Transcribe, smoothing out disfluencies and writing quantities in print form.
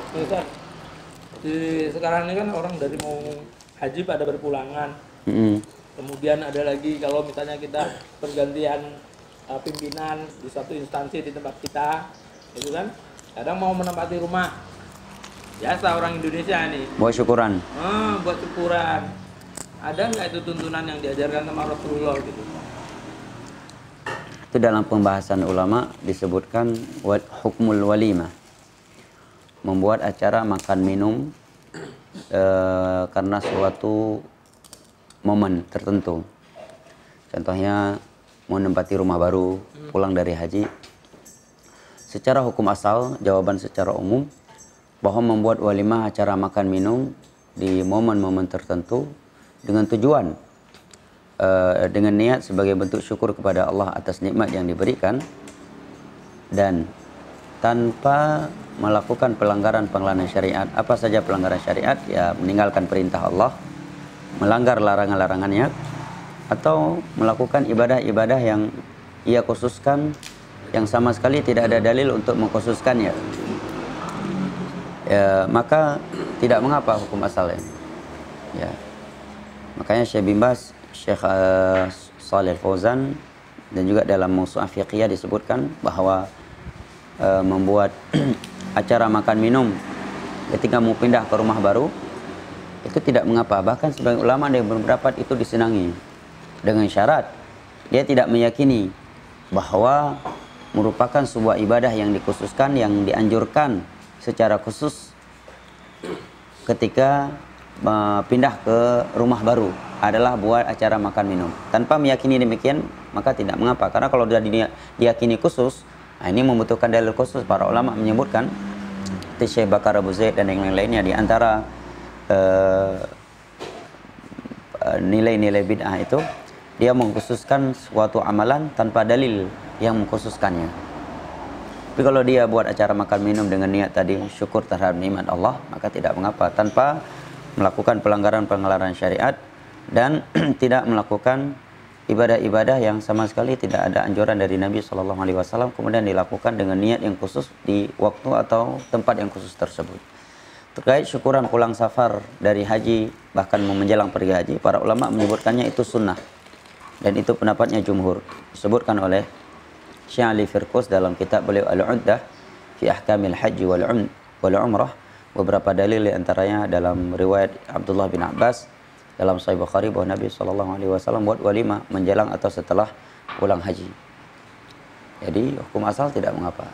Ustaz, sekarang ini kan orang dari mau haji pada berpulangan. Kemudian ada lagi kalau misalnya kita pergantian pimpinan di satu instansi di tempat kita, itu kan kadang mau menempati rumah. Biasa orang Indonesia nih. Buat syukuran. Buat syukuran. Ada nggak itu tuntunan yang diajarkan sama Rasulullah gitu? Itu dalam pembahasan ulama disebutkan hukmul walimah. Membuat acara makan minum karena suatu momen tertentu. Contohnya menempati rumah baru, pulang dari haji. Secara hukum asal, jawaban secara umum bahwa membuat walimah acara makan minum di momen-momen tertentu dengan tujuan dengan niat sebagai bentuk syukur kepada Allah atas nikmat yang diberikan dan tanpa melakukan pelanggaran-pelanggaran syariat. Apa saja pelanggaran syariat? Ya, meninggalkan perintah Allah, melanggar larangan-larangannya, atau melakukan ibadah-ibadah yang ia khususkan yang sama sekali tidak ada dalil untuk mengkhususkannya. Ya, maka tidak mengapa hukum asalnya. Ya. Makanya Syekh bin Baz, Syekh Shalih Fauzan dan juga dalam Mawsu'ah Fiqhiyah disebutkan bahwa membuat acara makan minum ketika mau pindah ke rumah baru itu tidak mengapa. Bahkan sebagian ulama yang berpendapat itu disenangi dengan syarat dia tidak meyakini bahwa merupakan sebuah ibadah yang dikhususkan, yang dianjurkan secara khusus ketika pindah ke rumah baru adalah buat acara makan minum. Tanpa meyakini demikian, maka tidak mengapa. Karena kalau sudah diyakini khusus, nah ini membutuhkan dalil khusus. Para ulama menyebutkan, Syekh Bakar Abu Zaid dan yang lain-lainnya, di antara nilai-nilai bid'ah itu, dia mengkhususkan suatu amalan tanpa dalil yang mengkhususkannya. Tapi kalau dia buat acara makan minum dengan niat tadi syukur terhadap nikmat Allah, maka tidak mengapa, tanpa melakukan pelanggaran-pelanggaran syariat dan tidak melakukan ibadah-ibadah yang sama sekali tidak ada anjuran dari Nabi SAW, kemudian dilakukan dengan niat yang khusus di waktu atau tempat yang khusus tersebut. Terkait syukuran pulang safar dari haji, bahkan menjelang pergi haji, para ulama menyebutkannya itu sunnah, dan itu pendapatnya jumhur. Disebutkan oleh Syekh Ali Firqus dalam kitab beliau Al-Uddah fi Ahkamil Haji wal Umrah. Beberapa dalil antaranya dalam riwayat Abdullah bin Abbas dalam Sahih Bukhari bahwa Nabi SAW buat walimah menjelang atau setelah pulang haji. Jadi hukum asal tidak mengapa.